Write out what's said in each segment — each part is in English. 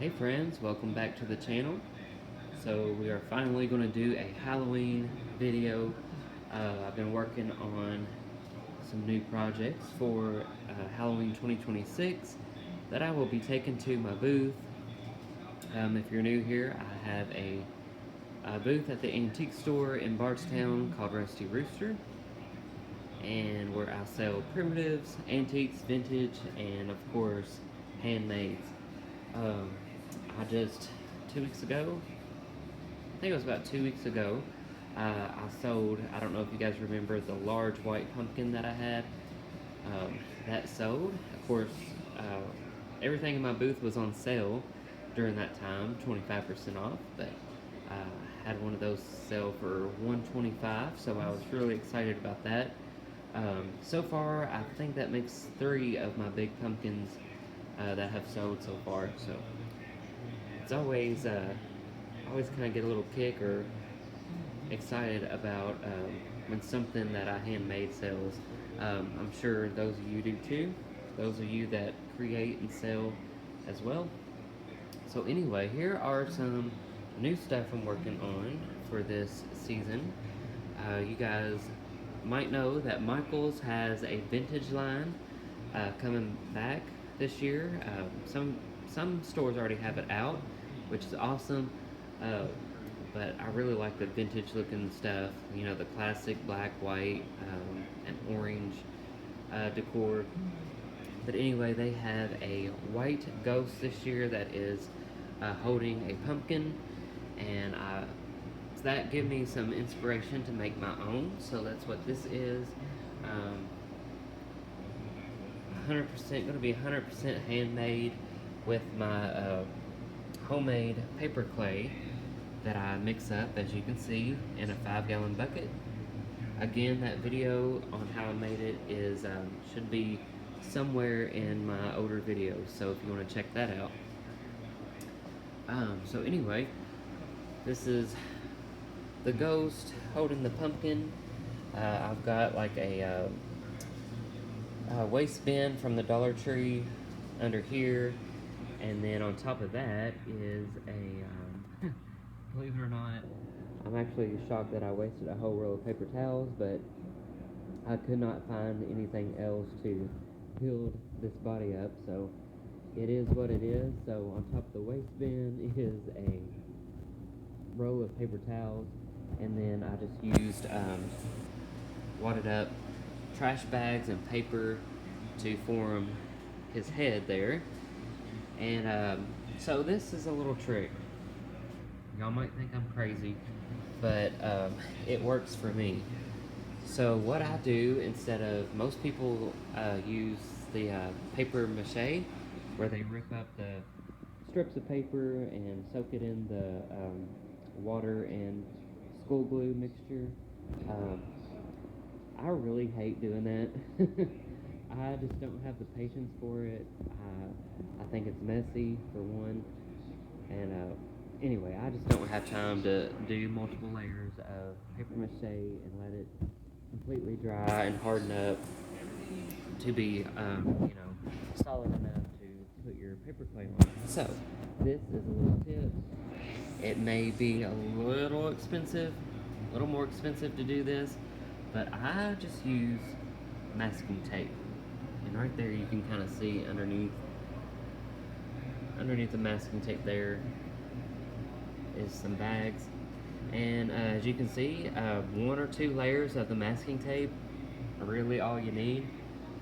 Hey friends, welcome back to the channel. So we are finally going to do a Halloween video. I've been working on some new projects for Halloween 2026 that I will be taking to my booth. If you're new here, I have a booth at the antique store in Bardstown called Rusty Rooster, and where I sell primitives, antiques, vintage, and of course handmades. Um, I just 2 weeks ago, I think it was about 2 weeks ago, I sold, I don't know if you guys remember the large white pumpkin that I had. That sold. Of course, everything in my booth was on sale during that time, 25% off, but I had one of those sell for $125, so I was really excited about that. So far, I think that makes 3 of my big pumpkins that have sold so far. So it's always kind of get a little kick or excited about when something that I handmade sells. I'm sure those of you do too. Those of you that create and sell as well. So anyway, here are some new stuff I'm working on for this season. You guys might know that Michaels has a vintage line coming back this year. Some stores already have it out, which is awesome. Uh, but I really like the vintage looking stuff. You know, the classic black, white, and orange decor. But anyway, they have a white ghost this year that is holding a pumpkin, and so that gave me some inspiration to make my own. So that's what this is. 100% going to be 100% handmade with my homemade paper clay that I mix up, as you can see, in a 5-gallon bucket. Again, that video on how I made it is should be somewhere in my older videos, so if you want to check that out. So anyway, this is the ghost holding the pumpkin. I've got like a waste bin from the Dollar Tree under here, and then on top of that is a believe it or not, I'm actually shocked that I wasted a whole roll of paper towels, but I could not find anything else to build this body up, so it is what it is. So on top of the waste bin is a roll of paper towels, and then I just used wadded up trash bags and paper to form his head there. And so this is a little trick. Y'all might think I'm crazy, but it works for me. So what I do, instead of, most people use the paper mache, where they rip up the strips of paper and soak it in the water and school glue mixture. Um, I really hate doing that. I just don't have the patience for it. I think it's messy, for one, and anyway, I just don't have time to do multiple layers of paper mache and let it completely dry and harden up to be, solid enough to put your paper clay on. So, this is a little tip. It may be a little expensive, a little more expensive to do this, but I just use masking tape. And right there you can kind of see underneath the masking tape there is some bags. And as you can see, 1 or 2 layers of the masking tape are really all you need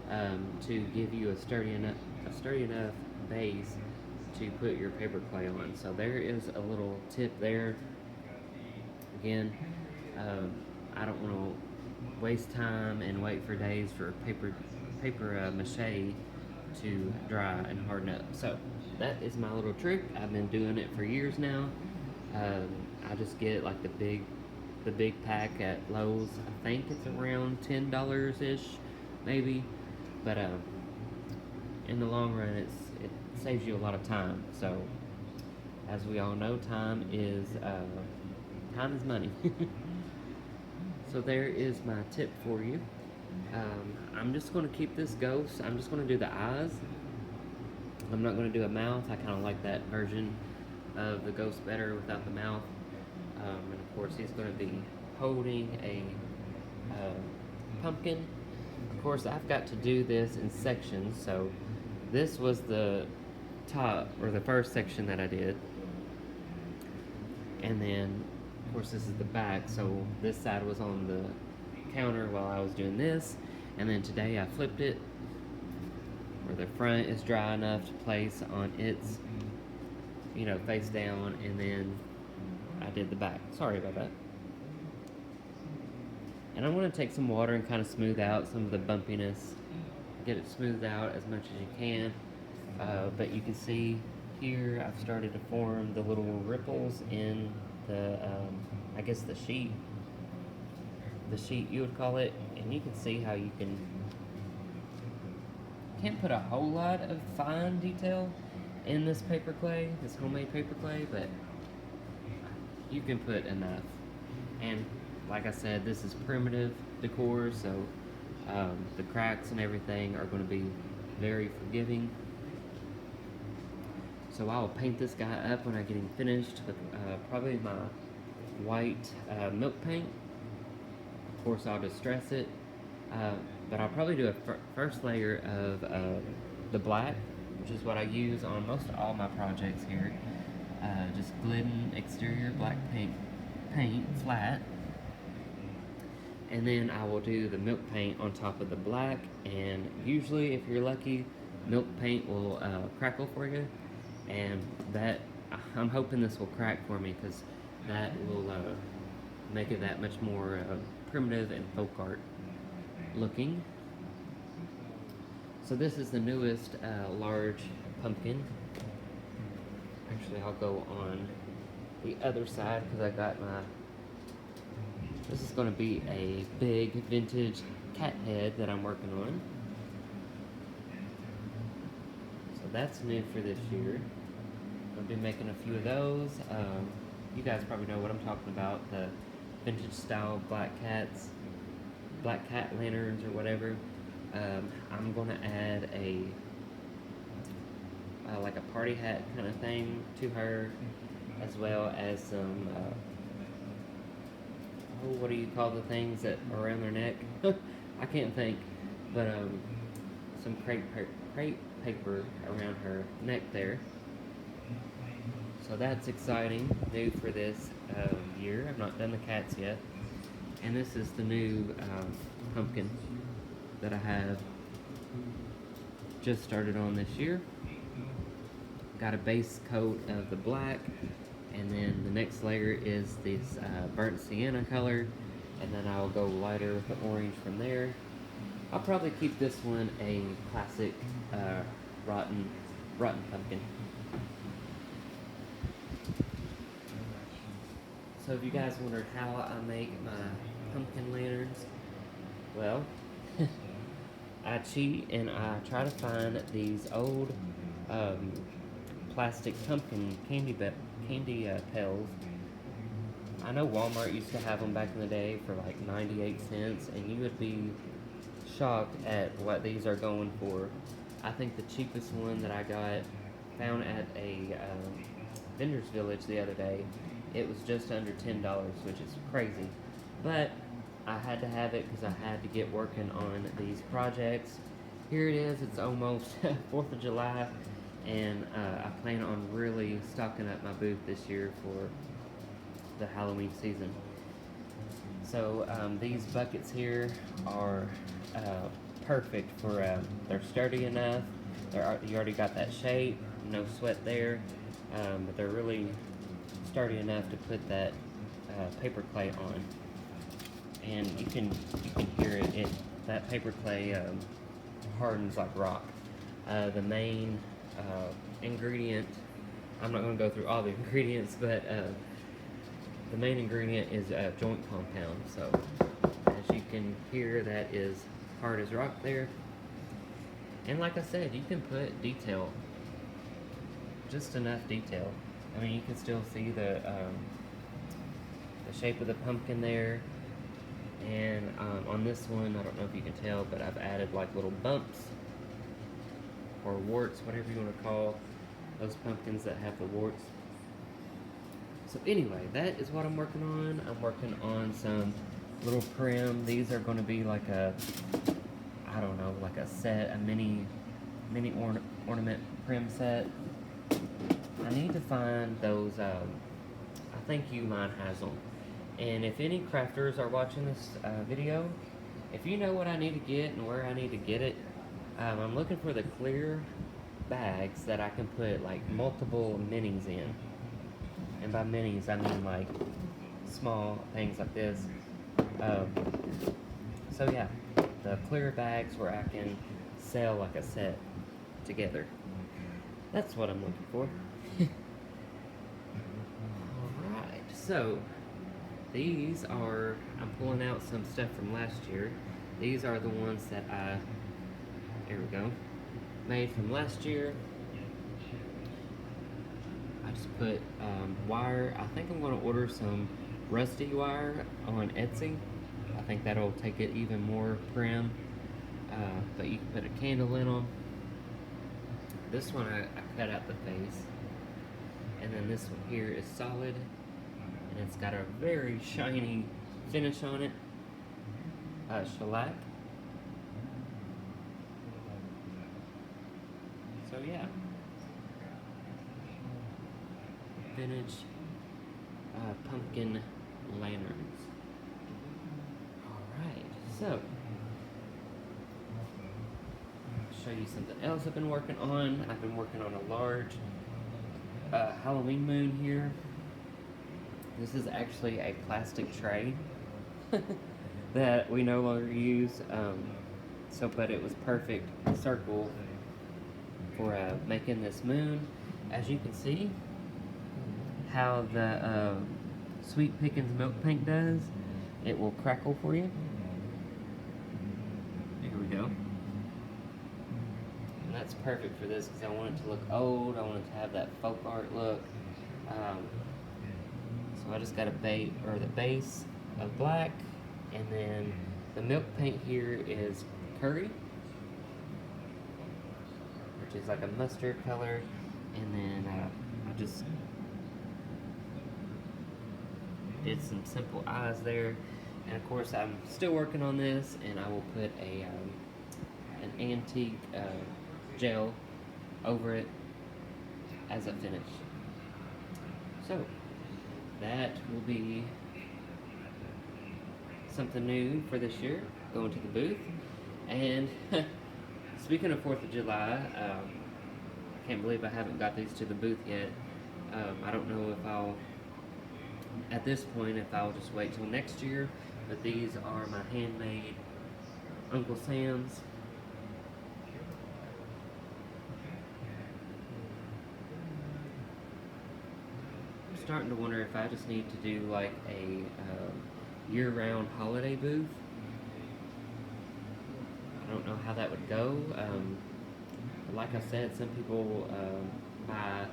to give you a sturdy enough base to put your paper clay on. So there is a little tip there. Again, I don't want to waste time and wait for days for paper mache to dry and harden up. So that is my little trick. I've been doing it for years now. I just get like the big pack at Lowe's. I think it's around $10 ish, maybe. But in the long run, it saves you a lot of time. So as we all know, time is money. So there is my tip for you. I'm just going to keep this ghost. I'm just going to do the eyes. I'm not going to do a mouth. I kind of like that version of the ghost better without the mouth. And of course, he's going to be holding a pumpkin. Of course, I've got to do this in sections, so this was the top, or the first section that I did. And then, of course, this is the back, so this side was on the counter while I was doing this. And then today I flipped it, where the front is dry enough to place on its, face down, and then I did the back. Sorry about that. And I'm going to take some water and kind of smooth out some of the bumpiness. Get it smoothed out as much as you can. But you can see here I've started to form the little ripples in the, I guess the sheet you would call it. And you can see how you can't put a whole lot of fine detail in this paper clay, this homemade paper clay, but you can put enough. And like I said, this is primitive decor, so the cracks and everything are going to be very forgiving. So I'll paint this guy up when I get him finished with probably my white milk paint. Of course, I'll distress it, but I'll probably do a first layer of the black, which is what I use on most all my projects here. Just Glidden exterior black paint flat. And then I will do the milk paint on top of the black, and usually, if you're lucky, milk paint will crackle for you, and I'm hoping this will crack for me, because that will make it that much more primitive and folk art looking. So this is the newest large pumpkin. Actually, I'll go on the other side, because I got this is going to be a big vintage cat head that I'm working on. So that's new for this year. I'll be making a few of those. You guys probably know what I'm talking about, the vintage style black cat lanterns or whatever. I'm going to add a like a party hat kind of thing to her, as well as some what do you call the things that are around their neck? I can't think, but some crepe paper around her neck there. So that's exciting, new for this year. I've not done the cats yet. And this is the new pumpkin that I have just started on this year. Got a base coat of the black, and then the next layer is this burnt sienna color, and then I'll go lighter with the orange from there. I'll probably keep this one a classic rotten pumpkin. So if you guys wondered how I make my pumpkin lanterns, well, I cheat and I try to find these old plastic pumpkin candy pails. I know Walmart used to have them back in the day for like 98 cents, and you would be shocked at what these are going for. I think the cheapest one that I found at a vendor's village the other day, it was just under $10, which is crazy. But I had to have it because I had to get working on these projects. Here it is, it's almost 4th of July, and I plan on really stocking up my booth this year for the Halloween season. So these buckets here are perfect for, they're sturdy enough, you already got that shape, no sweat there, but they're really sturdy enough to put that paper clay on. And you can hear it, that paper clay hardens like rock. The main ingredient, I'm not going to go through all the ingredients, but the main ingredient is joint compound. So as you can hear, that is hard as rock there. And like I said, you can put detail, just enough detail. I mean, you can still see the shape of the pumpkin there. And on this one, I don't know if you can tell, but I've added like little bumps or warts, whatever you want to call those pumpkins that have the warts. So anyway, that is what I'm working on. I'm working on some little prim. These are going to be like a, I don't know, like a set, a mini ornament prim set. I need to find those, I think Uline has them. And if any crafters are watching this video, if you know what I need to get and where I need to get it, I'm looking for the clear bags that I can put like multiple minis in. And by minis, I mean like small things like this. So yeah, the clear bags where I can sell like a set together. That's what I'm looking for. Alright, so these are, I'm pulling out some stuff from last year. These are the ones that here we go, made from last year. I just put wire. I think I'm going to order some rusty wire on Etsy. I think that'll take it even more prim. But you can put a candle in them. This one I cut out the face. And then this one here is solid. And it's got a very shiny finish on it. Shellac. So yeah. Vintage pumpkin lanterns. Alright, so I'll show you something else I've been working on. I've been working on a large Halloween moon here. This is actually a plastic tray that we no longer use. But it was perfect circle for making this moon. As you can see, how the Sweet Pickins milk paint does, it will crackle for you. Here we go. And that's perfect for this because I want it to look old. I want it to have that folk art look. So I just got the base of black, and then the milk paint here is curry, which is like a mustard color, and then I just did some simple eyes there. And of course I'm still working on this, and I will put an antique gel over it as a finish. So that will be something new for this year, going to the booth. And speaking of 4th of July, I can't believe I haven't got these to the booth yet. I don't know if I'll, at this point, if I'll just wait till next year, but these are my handmade Uncle Sam's. I'm starting to wonder if I just need to do like a year-round holiday booth. I don't know how that would go. Like I said, some people buy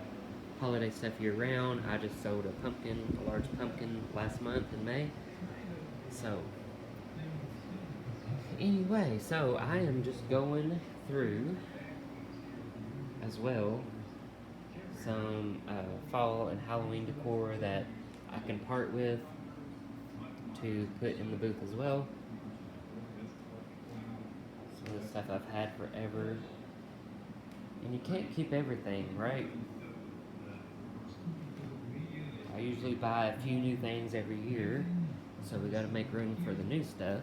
holiday stuff year-round. I just sold a large pumpkin last month in May. So anyway, so I am just going through as well some fall and Halloween decor that I can part with to put in the booth as well. Some of the stuff I've had forever. And you can't keep everything, right? I usually buy a few new things every year, so we gotta make room for the new stuff.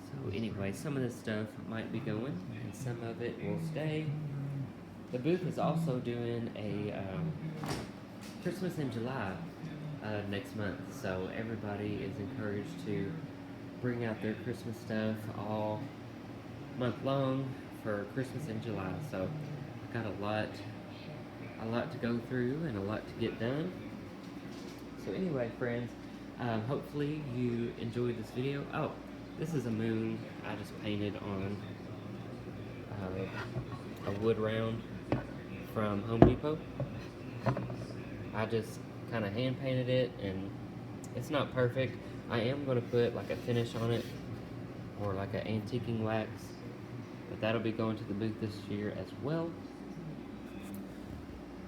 So anyway, some of this stuff might be going, and some of it will stay. The booth is also doing a Christmas in July next month, so everybody is encouraged to bring out their Christmas stuff all month long for Christmas in July. So I've got a lot to go through and a lot to get done. So anyway, friends, hopefully you enjoyed this video. Oh, this is a moon I just painted on a wood round from Home Depot. I just kind of hand painted it, and it's not perfect. I am going to put like a finish on it, or like an antiquing wax, but that'll be going to the booth this year as well.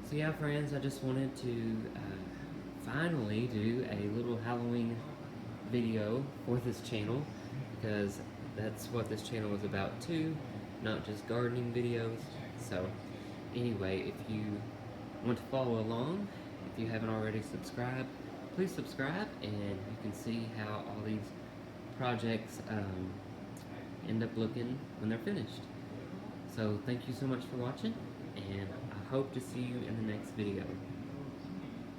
So yeah, friends, I just wanted to finally do a little Halloween video for this channel, because that's what this channel is about too, not just gardening videos. So anyway, if you want to follow along, if you haven't already subscribed, please subscribe, and you can see how all these projects end up looking when they're finished. So thank you so much for watching, and I hope to see you in the next video.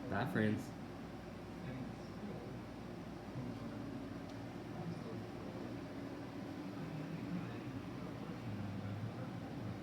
Bye, friends.